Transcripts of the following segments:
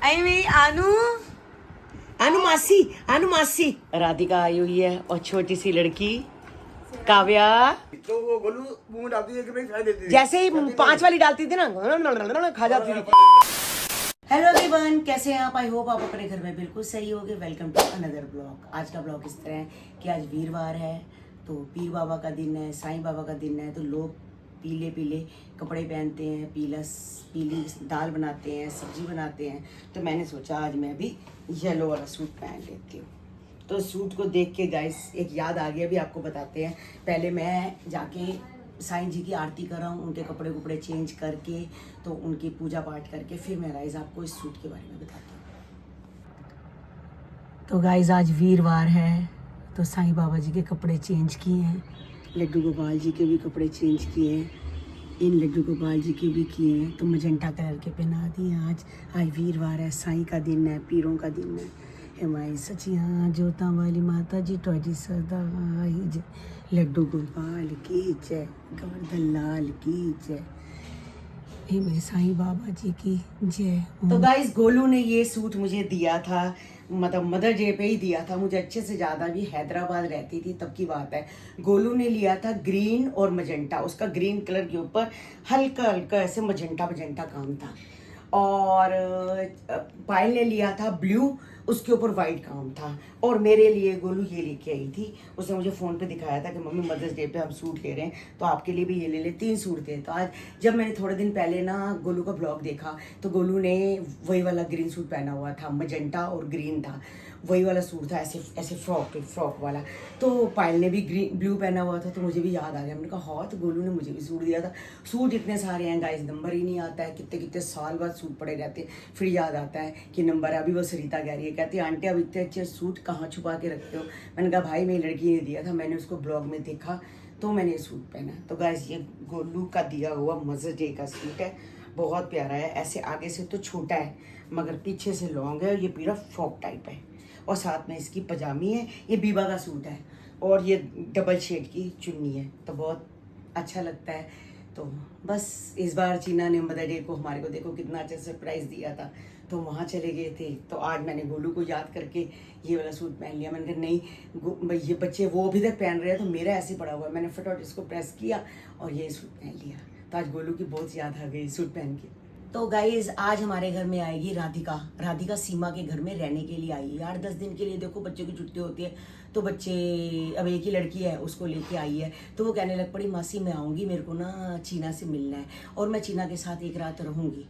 आई मेरी आनू अनु मासी राधिका आई हुई है और छोटी सी लड़की काव्या तो वो गोलू मुंह डालती है कि भाई खाई देती थी। जैसे ही 5 वाली डालती थी ना खा जाती थी। हेलो एवरीवन, कैसे हैं आप? आई होप आप अपने घर में बिल्कुल सही होगे। Welcome to another blog. आज का ब्लॉग इस तरह है कि आज वीरवार है, तो पीर बाबा का दिन है, साईं बाबा का दिन है, तो लोग पीले पीले कपड़े पहनते हैं, पीली दाल बनाते हैं, सब्जी बनाते हैं। तो मैंने सोचा आज मैं भी येलो वाला सूट पहन लेती हूँ। तो सूट को देख के गाइस एक याद आ गया, भी आपको बताते हैं। पहले मैं जाके साईं जी की आरती कर रहा हूँ, उनके कपड़े चेंज करके, तो उनकी पूजा पाठ करके फिर मैं गाइस आपको इस सूट के बारे में बताती हूँ। तो गाइस आज वीरवार है, तो साईं बाबा जी के कपड़े चेंज किए हैं, लड्डू गोपाल जी के भी कपड़े चेंज किए हैं, इन लड्डू गोपाल जी के भी किए हैं, तो मजेंटा कलर के पहना दिए। आज वीरवार है, साईं का दिन है, पीरों का दिन है। हमारी सचिया जोता वाली माता जी टोजी सदा जय, लड्डू गोपाल की जय, गोवर्धन लाल की जय, हे मेरे साईं बाबा जी की जय। तो गाइस गोलू ने ये सूट मुझे दिया था, मतलब मदर डे पे ही दिया था मुझे। अच्छे से ज़्यादा भी हैदराबाद रहती थी तब की बात है। गोलू ने लिया था ग्रीन और मजेंटा, उसका ग्रीन कलर के ऊपर हल्का हल्का ऐसे मजेंटा काम था, और पायल ने लिया था ब्लू, उसके ऊपर वाइट काम था। और मेरे लिए गोलू ये लेके आई थी, उसने मुझे फ़ोन पे दिखाया था कि मम्मी मदर्स डे पे हम सूट ले रहे हैं, तो आपके लिए भी ये ले ले। 3 सूट थे। तो आज जब मैंने थोड़े दिन पहले ना गोलू का ब्लॉग देखा, तो गोलू ने वही वाला ग्रीन सूट पहना हुआ था, मजेंटा और ग्रीन था, वही वाला सूट था, ऐसे फ्रॉक वाला। तो पायल ने भी ग्रीन ब्लू पहना हुआ था, तो मुझे भी याद आ गया। मैंने कहा हाँ, तो गोलू ने मुझे भी सूट दिया था। सूट इतने सारे हैं गाइस, नंबर ही नहीं आता है, कितने साल बाद सूट पड़े रहते हैं, फिर याद आता है कि नंबर है। अभी वो सरिता कह रही है, कहती है आंटी अब इतने अच्छे सूट कहाँ छुपा के रखते हो। मैंने कहा भाई मेरी लड़की ने दिया था, मैंने उसको ब्लॉग में देखा तो मैंने ये सूट पहना। तो गाइस ये गोलू का दिया हुआ मदर्स डे का सूट है, बहुत प्यारा है। ऐसे आगे से तो छोटा है मगर पीछे से लॉन्ग है, और ये पूरा फ्रॉक टाइप है, और साथ में इसकी पजामी है। ये बीबा का सूट है, और ये डबल शेड की चुन्नी है, तो बहुत अच्छा लगता है। तो बस इस बार चीना ने मदर डे को हमारे को देखो कितना अच्छा सरप्राइज़ दिया था, तो वहाँ चले गए थे। तो आज मैंने गोलू को याद करके ये वाला सूट पहन लिया। मैंने कहा नहीं ये बच्चे वो अभी तक पहन रहे हैं, तो मेरा ऐसे पड़ा हुआ है। मैंने फटाफट इसको प्रेस किया और ये सूट पहन लिया। तो आज गोलू की बहुत याद आ गई सूट पहन के। तो गाइज आज हमारे घर में आएगी राधिका सीमा के घर में रहने के लिए आई है। 8-10 दिन के लिए। देखो बच्चों की छुट्टी होती है, तो बच्चे, अब एक ही लड़की है उसको लेके आई है। तो वो कहने लग पड़ी मासी मैं आऊँगी, मेरे को ना चीना से मिलना है, और मैं चीना के साथ एक रात रहूँगी।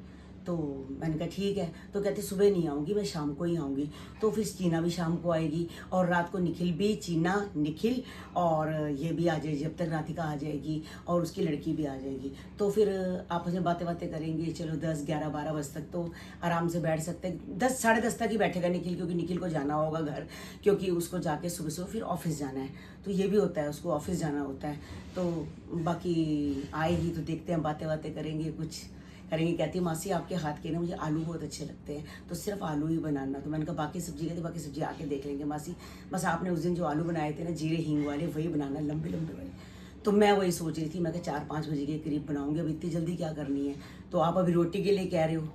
तो मैंने कहा ठीक है। तो कहते सुबह नहीं आऊँगी, मैं शाम को ही आऊँगी। तो फिर चीना भी शाम को आएगी, और रात को निखिल भी, चीना, निखिल और ये भी आ जाएगी, जब तक राधिका आ जाएगी, और उसकी लड़की भी आ जाएगी। तो फिर आपस में बातें करेंगे। चलो 10, 11, 12 बजे तक तो आराम से बैठ सकते हैं। 10, साढ़े 10 तक ही बैठेगा निखिल, क्योंकि निखिल को जाना होगा घर, क्योंकि उसको जाके सुबह फिर ऑफिस जाना है। तो ये भी होता है, उसको ऑफिस जाना होता है। तो बाकी आएगी तो देखते हैं, बातें करेंगे, कुछ करेंगे। कहती है मासी आपके हाथ के ना मुझे आलू बहुत अच्छे लगते हैं, तो सिर्फ आलू ही बनाना। तो मैंने कहा बाकी सब्जी कहते बाकी सब्जी आके देख लेंगे मासी, बस आपने उस दिन जो आलू बनाए थे ना जीरे हींग वाले, वही बनाना, लंबे वाले। तो मैं वही सोच रही थी, मैं 4-5 बजे के करीब बनाऊंगी। अब इतनी जल्दी क्या करनी है? तो आप अभी रोटी के लिए कह रहे हो?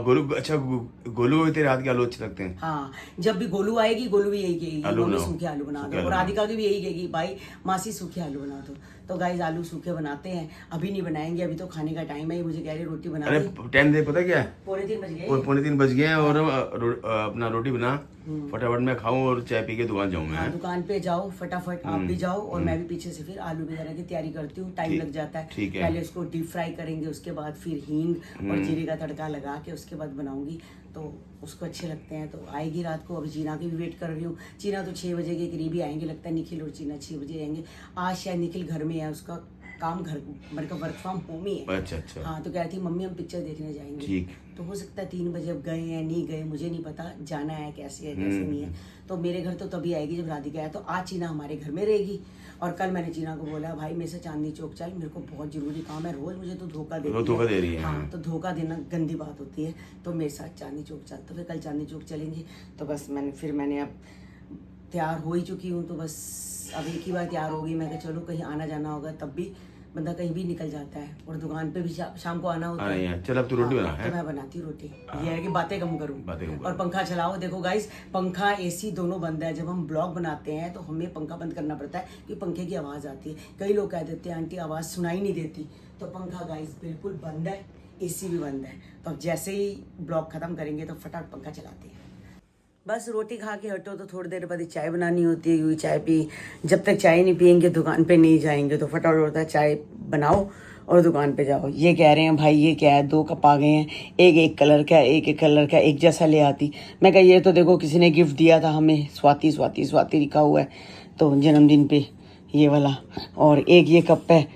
गोलू अच्छा, गोलू को भी तेरे हाथ के आलू अच्छे लगते हैं। हाँ, जब भी गोलू आएगी, गोलू भी यही कहेगी मम्मी सूखे आलू बना दो, और राधिका की भी यही कहेगी भाई मासी सूखे आलू बना दो। तो गाइस आलू सूखे बनाते हैं, अभी नहीं बनाएंगे, अभी तो खाने का टाइम है। मुझे कह रही रोटी बना। अरे टाइम दे, पता क्या है, 2:45 बज गए, 2:45 बज गए हैं, और अपना रोटी बना फटाफट, मैं खाऊं और चाय पी के दुकान जाऊं मैं। हाँ, दुकान पे जाओ फटाफट, आप भी जाओ, और मैं भी पीछे से फिर आलू वगैरह की तैयारी करती हूँ। टाइम लग जाता है। पहले उसको डीप फ्राई करेंगे, उसके बाद फिर हींग और जीरे का तड़का लगा के उसके बाद बनाऊंगी, तो उसको अच्छे लगते हैं। तो आएगी रात को। अभी चीना की भी वेट कर रही हूँ। चीना तो 6 बजे के करीब ही आएंगे लगता है। निखिल और चीना 6 बजे आएंगे। आज शायद निखिल घर में है, उसका काम घर मतलब वर्क फ्रॉम होम ही है। अच्छा। हाँ, तो कहती मम्मी हम पिक्चर देखने जाएंगे। ठीक। तो हो सकता है 3 बजे अब गए हैं नहीं गए मुझे नहीं पता, जाना है कैसे नहीं है। तो मेरे घर तो तभी आएगी जब राधिका आए। तो आज चीना हमारे घर में रहेगी, और कल मैंने चीना को बोला भाई मेरे से चांदनी चौक चल, मेरे को बहुत जरूरी काम है। रोज मुझे तो धोखा दे रही है। हाँ, तो धोखा देना गंदी बात होती है, तो मेरे साथ चांदनी चौक चल। तो फिर कल चांदनी चौक चलेंगे। तो बस मैंने अब तैयार हो ही चुकी हूँ, तो बस अब एक ही बार तैयार होगी। मैं कहा चलो कहीं आना जाना होगा तब भी बंदा कहीं भी निकल जाता है और दुकान पे भी शाम को आना होता है। चल अब तू रोटी बना तो है। मैं बनाती हूँ रोटी। ये है कि बातें कम करूँ बातें कम करो। और पंखा चलाओ। देखो गाइस, पंखा एसी दोनों बंद है। जब हम ब्लॉग बनाते हैं तो हमें पंखा बंद करना पड़ता है क्योंकि पंखे की आवाज़ आती है। कई लोग कह देते हैं आंटी आवाज़ सुनाई नहीं देती, तो पंखा गाइस बिल्कुल बंद है, एसी भी बंद है। तो अब जैसे ही ब्लॉग खत्म करेंगे तो फटाफट पंखा चलाते हैं। बस रोटी खा के हटो तो थोड़ी देर बाद ही चाय बनानी होती है, क्योंकि चाय पी जब तक चाय नहीं पियेंगे दुकान पे नहीं जाएंगे। तो फटाफट होता है चाय बनाओ और दुकान पे जाओ। ये कह रहे हैं भाई ये क्या है, 2 कप आ गए हैं, एक कलर का, एक कलर का, एक जैसा ले आती। मैं कहा ये तो देखो किसी ने गिफ्ट दिया था हमें, स्वाति स्वाति स्वाति लिखा हुआ है तो जन्मदिन पे ये वाला, और एक ये कप है।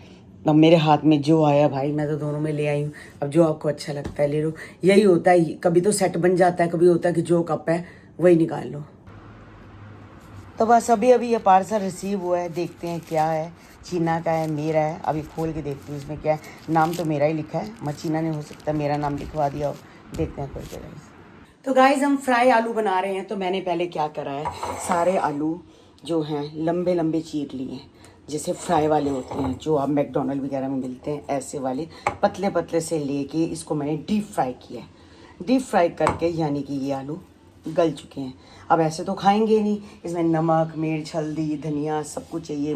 अब मेरे हाथ में जो आया भाई मैं तो दोनों में ले आई हूँ। अब जो आपको अच्छा लगता है ले लो। यही होता है, कभी तो सेट बन जाता है, कभी होता है कि जो कप है वही निकाल लो। तो बस अभी अभी ये पार्सल रिसीव हुआ है, देखते हैं क्या है। चीना का है, मेरा है। अभी खोल के देखती हूँ इसमें क्या है। नाम तो मेरा ही लिखा है, मचीना ने हो सकता है मेरा नाम लिखवा दिया हो। देखते हैं खोल के गाइस। तो गाइस हम फ्राई आलू बना रहे हैं। तो मैंने पहले क्या करा है, सारे आलू जो हैं लंबे लंबे चीर लिए हैं, जैसे फ्राई वाले होते हैं जो आप मैकडोनल्ड वगैरह में मिलते हैं, ऐसे वाले पतले पतले से लेके इसको मैंने डीप फ्राई किया है। डीप फ्राई करके यानी कि ये आलू गल चुके हैं। अब ऐसे तो खाएंगे नहीं, इसमें नमक, मिर्च, हल्दी, धनिया सब कुछ चाहिए,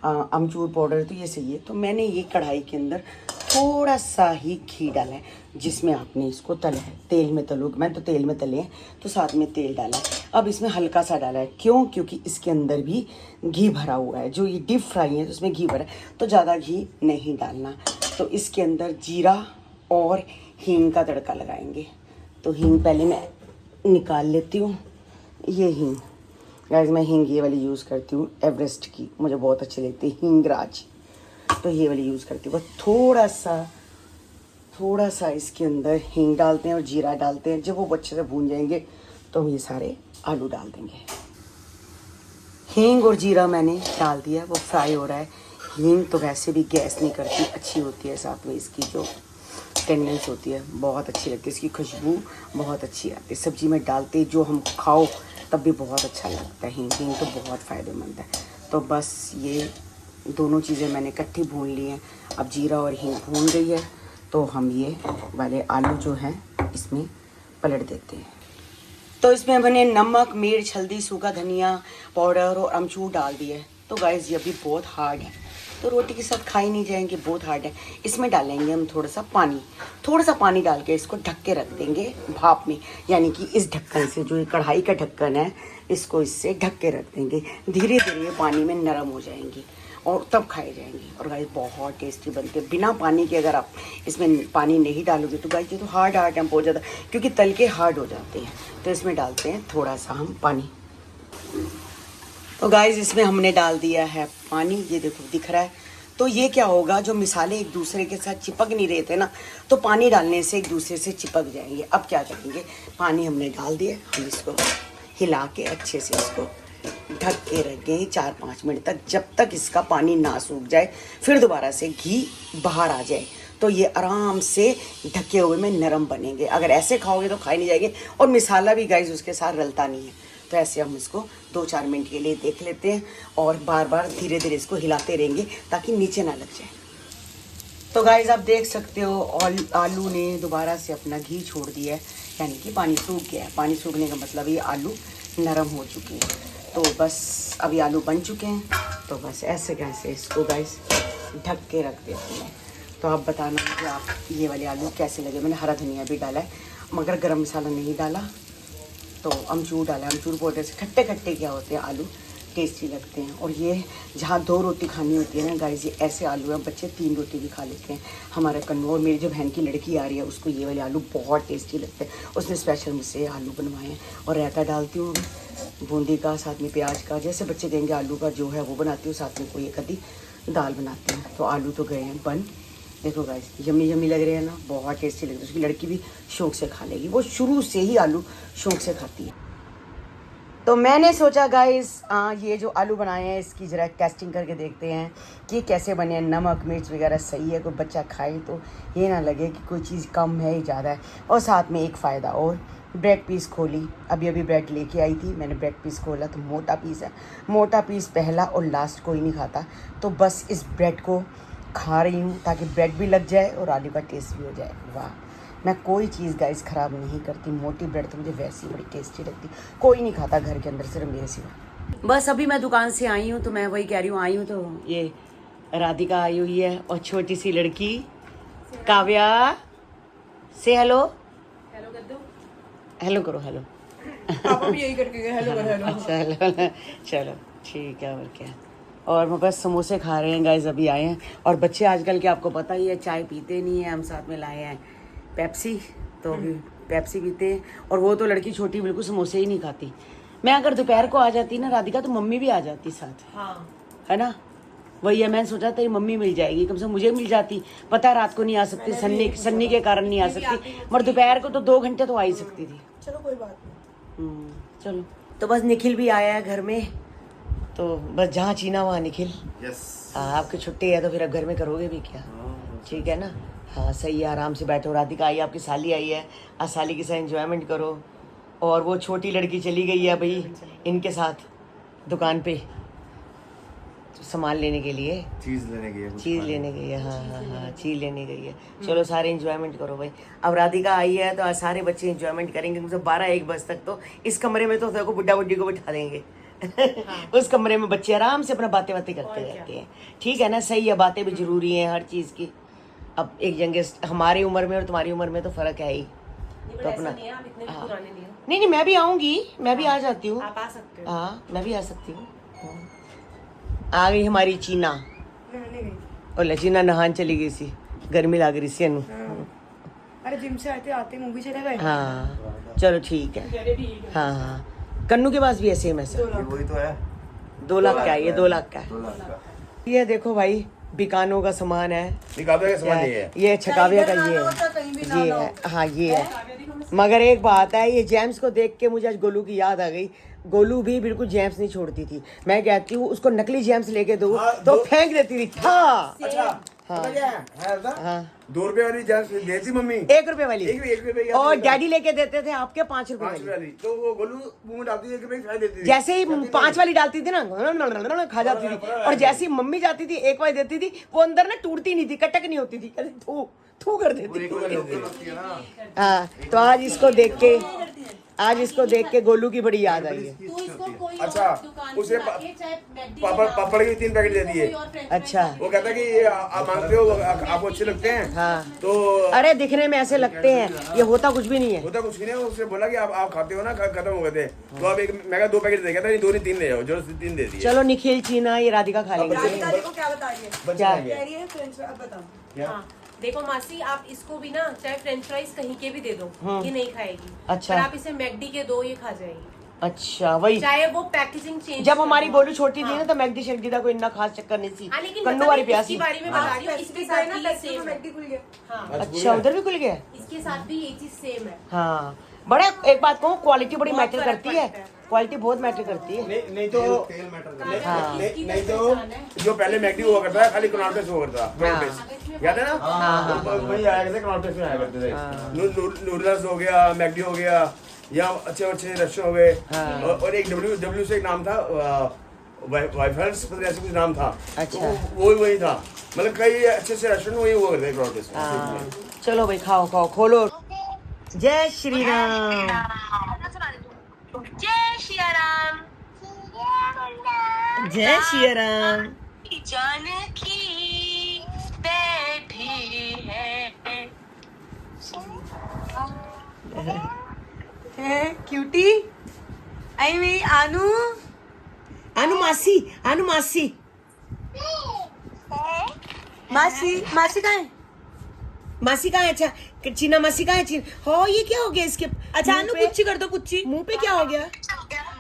अमचूर पाउडर तो ये चाहिए। तो मैंने ये कढ़ाई के अंदर थोड़ा सा ही घी डाला है, जिसमें आपने इसको तला है। तेल में तलोगे, मैं तो तेल में तले हैं तो साथ में तेल डाला है। अब इसमें हल्का सा डाला है, क्यों? क्योंकि इसके अंदर भी घी भरा हुआ है। जो ये डीप फ्राई है तो उसमें घी भरा है, तो ज़्यादा घी नहीं डालना। तो इसके अंदर जीरा और हींग का तड़का लगाएंगे। तो हींग पहले मैं निकाल लेती हूँ। ये हींग गाइस, मैं हींग ये वाली यूज़ करती हूँ, एवरेस्ट की, मुझे बहुत अच्छी लगती है हींग राज। तो ये वाली यूज़ करती हूँ। बस थोड़ा सा इसके अंदर हींग डालते हैं और जीरा डालते हैं। जब वो अच्छे से भून जाएंगे तो हम ये सारे आलू डाल देंगे। हींग और जीरा मैंने डाल दिया, वो फ्राई हो रहा है। हींग तो वैसे भी गैस नहीं करती, अच्छी होती है। साथ में इसकी जो टेंडेंस होती है बहुत अच्छी लगती है, इसकी खुशबू बहुत अच्छी आती है। सब्जी में डालते जो हम खाओ तब भी बहुत अच्छा लगता है। हींग तो बहुत फ़ायदेमंद है। तो बस ये दोनों चीज़ें मैंने इकट्ठी भून ली हैं। अब जीरा और हींग भून गई है तो हम ये वाले आलू जो हैं इसमें पलट देते हैं। तो इसमें मैंने नमक, मिर्च, हल्दी, सूखा धनिया पाउडर और अमचूर डाल दिया है। तो गाइस ये अभी बहुत हार्ड है, तो रोटी के साथ खाई नहीं जाएंगे, बहुत हार्ड है। इसमें डालेंगे हम थोड़ा सा पानी डाल के इसको ढक के रख देंगे भाप में। यानी कि इस ढक्कन से, जो ये कढ़ाई का ढक्कन है, इसको इससे ढक के रख देंगे। धीरे धीरे पानी में नरम हो जाएंगे और तब खाए जाएंगे। और गाइस बहुत टेस्टी बनते हैं बिना पानी के। अगर आप इसमें पानी नहीं डालोगे तो गाइस ये तो हार्ड है बहुत ज़्यादा, क्योंकि तल के हार्ड हो जाते हैं। तो इसमें डालते हैं थोड़ा सा हम पानी। तो गाइस इसमें हमने डाल दिया है पानी, ये देखो दिख रहा है। तो ये क्या होगा, जो मिसाले एक दूसरे के साथ चिपक नहीं रहे थे ना, तो पानी डालने से एक दूसरे से चिपक जाएंगे। अब क्या करेंगे, पानी हमने डाल दिया, हम इसको हिला के अच्छे से इसको ढक के रखेंगे 4-5 मिनट तक, जब तक इसका पानी ना सूख जाए। फिर दोबारा से घी बाहर आ जाए तो ये आराम से ढके हुए में नरम बनेंगे। अगर ऐसे खाओगे तो खाए नहीं जाएंगे, और मिसाला भी गाइस उसके साथ रलता नहीं है। तो ऐसे हम इसको 2-4 मिनट के लिए देख लेते हैं और बार बार धीरे धीरे इसको हिलाते रहेंगे ताकि नीचे ना लग जाए। तो गाइस आप देख सकते हो आलू ने दोबारा से अपना घी छोड़ दिया है, यानी कि पानी सूख गया है। पानी सूखने का मतलब ये आलू नरम हो चुके हैं। तो बस अभी आलू बन चुके हैं। तो बस ऐसे कैसे इसको गाइस ढक के रख देते हैं। तो आप बताना कि आप ये वाले आलू कैसे लगे। मैंने हरा धनिया भी डाला है, मगर गरम मसाला नहीं डाला। तो अमचूर डाला है, अमचूर पाउडर से खट्टे खट्टे क्या होते हैं आलू, टेस्टी लगते हैं। और ये जहाँ 2 रोटी खानी होती है ना गाइस, ये ऐसे आलू हैं, बच्चे 3 रोटी भी खा लेते हैं। हमारे कन्नू और मेरी जो बहन की लड़की आ रही है उसको ये वाले आलू बहुत टेस्टी लगते हैं। उसने स्पेशल मुझसे आलू बनवाए हैं। और रायता डालती हूँ बूंदी का, साथ में प्याज का, जैसे बच्चे कहेंगे आलू का जो है वो बनाती हूँ। साथ में कोई एक आधी दाल बनाती हैं। तो आलू तो गए हैं बन। देखो गाइस यम्मी यम्मी लग रहे हैं ना, बहुत टेस्टी लग रहे हैं। उसकी लड़की भी शौक से खा लेगी, वो शुरू से ही आलू शौक से खाती है। तो मैंने सोचा गाइस ये जो आलू बनाए हैं इसकी ज़रा टेस्टिंग करके देखते हैं कि कैसे बने हैं। नमक मिर्च वगैरह सही है, कोई बच्चा खाए तो ये ना लगे कि कोई चीज़ कम है या ज़्यादा है। और साथ में एक फ़ायदा और, ब्रेड पीस खोली, अभी ब्रेड लेके आई थी मैंने, ब्रेड पीस खोला तो मोटा पीस है। मोटा पीस पहला और लास्ट कोई नहीं खाता। तो बस इस ब्रेड को खा रही हूँ ताकि ब्रेड भी लग जाए और आलू का टेस्ट भी हो जाए। वाह, मैं कोई चीज़ गाइस ख़राब नहीं करती। मोटी ब्रेड तो मुझे वैसी बड़ी टेस्टी लगती, कोई नहीं खाता घर के अंदर सिर्फ मेरे सिवा। बस अभी मैं दुकान से आई हूँ तो मैं वही कह रही हूँ, आई हूँ तो ये राधिका आई हुई है और छोटी सी लड़की काव्या से हेलो कर दो। हेलो करो, हेलो पापा भी यही करके गए, हेलो कर हेलो। अच्छा हेलो, चलो ठीक है। और क्या, और मैं बस समोसे खा रहे हैं गाइस, अभी आए हैं। और बच्चे आजकल के आपको पता ही है चाय पीते नहीं है, हम साथ में लाए हैं पेप्सी, तो अभी पेप्सी पीते हैं। और वो तो लड़की छोटी बिल्कुल समोसे ही नहीं खाती। मैं अगर दोपहर को आ जाती ना राधिका तो मम्मी भी आ जाती साथ, हाँ है ना। वही है, मैंने सोचा तेरी मम्मी मिल जाएगी, कम से कम मुझे मिल जाती। पता है रात को नहीं आ सकती, सन्नी के कारण नहीं आ सकती, मगर दोपहर को तो 2 घंटे तो आ ही सकती थी। चलो कोई बात नहीं। चलो, तो बस निखिल भी आया है घर में, तो बस जहाँ चीना वहाँ निखिल। हाँ, आपकी छुट्टी है तो फिर अब घर में करोगे भी क्या, ठीक है ना। हाँ सही है, आराम से बैठो। राधिका आई, आपकी साली आई है, आज साली के साथ एंजॉयमेंट करो। और वो छोटी लड़की चली गई है भाई इनके साथ दुकान पे सामान लेने के लिए, चीज़ लेने गई है। हाँ, चीज़ लेने गई है। चलो सारे एंजॉयमेंट करो भाई। अब राधिका आई है तो आज सारे बच्चे एंजॉयमेंट करेंगे, क्योंकि 12-1 बजे तक तो इस कमरे में तो देखो बुड्ढा बुड्ढी को बिठा देंगे। उस कमरे में बच्चे आराम से अपना बातें करते रहते हैं, ठीक है ना। सही है, बातें भी जरूरी हैं हर चीज़ की। अब एक यंगेस्ट हमारी उम्र में और तुम्हारी उम्र में तो फ़र्क है ही, तो अपना नहीं, मैं भी आऊँगी, मैं भी आ जाती हूँ। आप आ सकते हो। हाँ, मैं भी आ सकती हूँ। आ गई हमारी चीना, और लचीना नहान चली गई सी, गर्मी लग रही सी। अरे जिम से आते मूवी चले गए। हाँ चलो ठीक है। हाँ, कन्नू के पास भी है सेम ऐसा। वही तो है। 2 लाख का है ये, 2 लाख का है। ये देखो भाई बिकानो का सामान है, ये छकाविया का ये है। हाँ ये है, मगर एक बात है, ये जेम्स को देख के मुझे आज गोलू की याद आ गई। गोलू भी बिल्कुल जेम्स नहीं छोड़ती थी। मैं कहती हूँ उसको नकली जेम्स लेके दो तो फेंक देती थी। हाँ हाँ, 2 रुपए वाली जेम्स देती मम्मी, 1 रुपए वाली, 1 रुपए और डैडी लेके देते थे आपके 5 रुपए वाली। तो वो गोलू मुंह में डालती 1 रुपए खा देती थी। जैसे ही 5 वाली डालती थी ना खा जाती थी, और जैसे ही मम्मी जाती थी 1 वाली देती थी, वो अंदर ना टूटती नहीं थी, कटक नहीं होती थी, कहती थू कर देती थी। हाँ, तो आज इसको देख के गोलू की बड़ी याद आई है। अच्छा, उसे पापड़ के 3 पैकेट दे दिए। अच्छा, वो कहता कि ये आप मांगते हो, आपको अच्छे लगते हैं। हाँ, तो अरे दिखने में ऐसे लगते हैं, ये होता कुछ भी नहीं है। होता कुछ नहीं है। उसने बोला कि आप खाते हो ना, खत्म हो गए थे, तो अब एक मैं 2 पैकेट दे गया था, 2 नहीं 3 ले जाओ, जो 3 दे दिए। चलो निखिल चीना ये राधिका खा लेंगे। क्या बताइए, क्या बताओ। देखो मासी, आप इसको भी ना चाहे फ्रेंच फ्राइज कहीं के भी दे दो, ये नहीं खाएगी। अच्छा। पर आप इसे मैकडी के दो, ये खा जाएगी। अच्छा, वही चाहे वो पैकेजिंग चेंज। जब हमारी बोलू छोटी थी ना तो मैगडी शेगडी का कोई इतना खास चक्कर नहीं थी। कन्नू वाली प्यासी। बारे में बता रही हूँ, इसके साथ भी ये सेम है। हाँ, अच्छा, उधर भी खुल गया। इसके साथ भी ये चीज सेम है। हाँ, बड़ा एक बात कहूँ, क्वालिटी बड़ी मैटर करती है, क्वालिटी बहुत मैटर करती है। नहीं तो जो पहले मैगडी हुआ करता है, खाली कनॉट पेस्ट हुआ करता था, याद है ना। वही आया करते, कनॉट पेस्ट में आया करते थे। नूडल्स हो गया, मैगडी हो गया, या अच्छे रेस्टोरेंट हो गए। और एक डब्ल्यू से एक नाम था, वाइफर्स ऐसे कुछ नाम था। अच्छा, वही था, मतलब कई अच्छे से रेस्टोरेंट वही हुआ करते कनॉट पेस्ट। चलो भाई, खाओ खोलो। जय श्री राम। जय श्री राम। जय श्री राम। जानकी बैठी है क्यूटी आई मेरी आनू। अनु मासी मासी कहाँ है? मासी कहाँ है? अच्छा, चीना मासी कहाँ है? हो, ये क्या हो गया इसके? अच्छा अनु, पुच्ची कर दो, पुच्ची। मुंह पे क्या हो गया?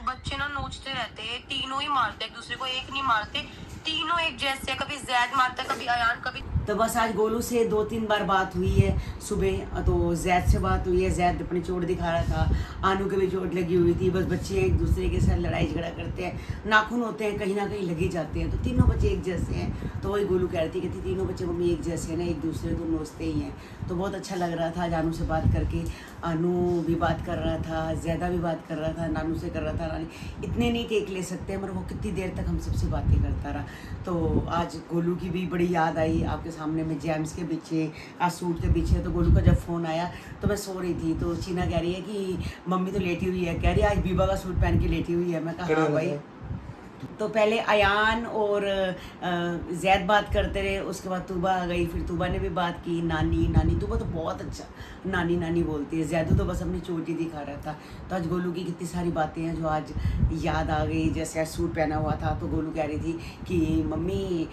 बच्चे ना नोचते रहते हैं, तीनों ही मारते एक दूसरे को, एक नहीं मारते, तीनों एक जैसे, कभी जैद मारता है, कभी अयान, कभी तो बस आज गोलू से 2-3 बार बात हुई है सुबह। तो जैद से बात हुई है, जैद अपनी चोट दिखा रहा था, आनू के भी चोट लगी हुई थी। बस बच्चे एक दूसरे के साथ लड़ाई झगड़ा करते हैं, नाखून होते हैं, कहीं ना कहीं लगे जाते हैं। तो तीनों बच्चे एक जैसे हैं। तो वही गोलू कह रही थी, कहती तीनों बच्चे मम्मी एक जैसे हैं ना, एक दूसरे को नोचते ही हैं। तो बहुत अच्छा लग रहा था आज आनू से बात करके। आनू भी बात कर रहा था, ज़्यादा भी बात कर रहा था, नानू से कर रहा था। नानी इतने नहीं टेक ले सकते, मगर वो कितनी देर तक हम सबसे बातें करता रहा। तो आज गोलू की भी बड़ी याद आई आपके सामने में, जैम्स के पीछे, आज सूट के पीछे। तो गोलू का जब फ़ोन आया तो मैं सो रही थी, तो चीना कह रही है कि मम्मी तो लेटी हुई है। कह रही है आज बीबा का सूट पहन के लेटी हुई है। मैं कहा हाँ भाई। तो पहले अयान और जैद बात करते रहे, उसके बाद तूबा आ गई, फिर तूबा ने भी बात की। नानी नानी, तूबा तो बहुत अच्छा नानी नानी बोलती है। जैदू तो बस अपनी चोटी दिखा रहा था। तो आज गोलू की कितनी सारी बातें हैं जो आज याद आ गई। जैसे आज सूट पहना हुआ था तो गोलू कह रही थी कि मम्मी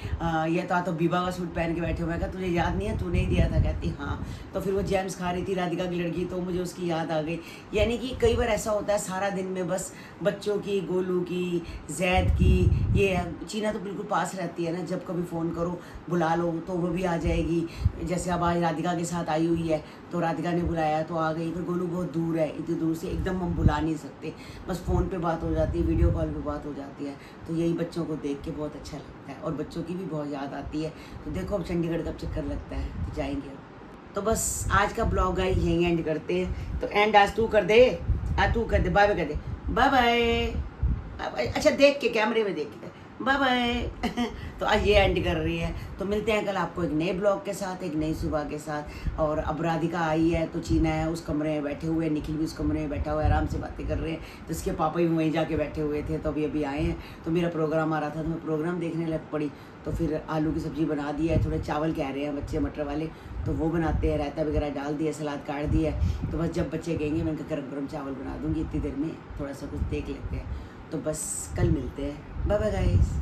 ये तो बीबा का सूट पहन के बैठे हुए। मैं कहा तुझे याद नहीं है, तूने ही दिया था। कहती हाँ। तो फिर वो जैम्स खा रही थी, राधिका की लड़की, तो मुझे उसकी याद आ गई। यानी कि कई बार ऐसा होता है सारा दिन में बस बच्चों की, गोलू की, जैद की, ये चीना तो बिल्कुल पास रहती है ना, जब कभी फ़ोन करो बुला लो तो वो भी आ जाएगी। जैसे अब आज राधिका के साथ आई हुई है तो राधिका ने बुलाया तो आ गई। फिर गोलू बहुत दूर है, इतनी दूर से एकदम हम बुला नहीं सकते, बस फ़ोन पे बात हो जाती है, वीडियो कॉल पे बात हो जाती है। तो यही बच्चों को देख के बहुत अच्छा लगता है और बच्चों की भी बहुत याद आती है। तो देखो अब चंडीगढ़ कब चक्कर लगता है तो जाएंगे अब। तो बस आज का ब्लॉग है यहीं एंड करते हैं। तो एंड आज तू कर दे, तू कर दे, बाय बाय कर दे, बाय बाय। अच्छा देख के कैमरे में देख के बाय बाय। तो आज ये एंड कर रही है। तो मिलते हैं कल आपको एक नए ब्लॉग के साथ, एक नई सुबह के साथ। और अब राधिका आई है तो चीना है उस कमरे में बैठे हुए, निखिल भी उस कमरे में बैठा हुआ है, आराम से बातें कर रहे हैं। तो इसके पापा भी वहीं जाके बैठे हुए थे, तो अभी आए हैं। तो मेरा प्रोग्राम आ रहा था तो मैं प्रोग्राम देखने लग पड़ी। तो फिर आलू की सब्ज़ी बना दी है, थोड़े चावल कह रहे हैं बच्चे मटर वाले, तो वो बनाते हैं, रायता वगैरह डाल दिया, सलाद काट दिया है। तो बस जब बच्चे कहेंगे मैं गरम गरम चावल बना दूँगी, इतनी देर में थोड़ा सा कुछ देख लेते हैं। तो बस कल मिलते हैं, बाय बाय गाइस।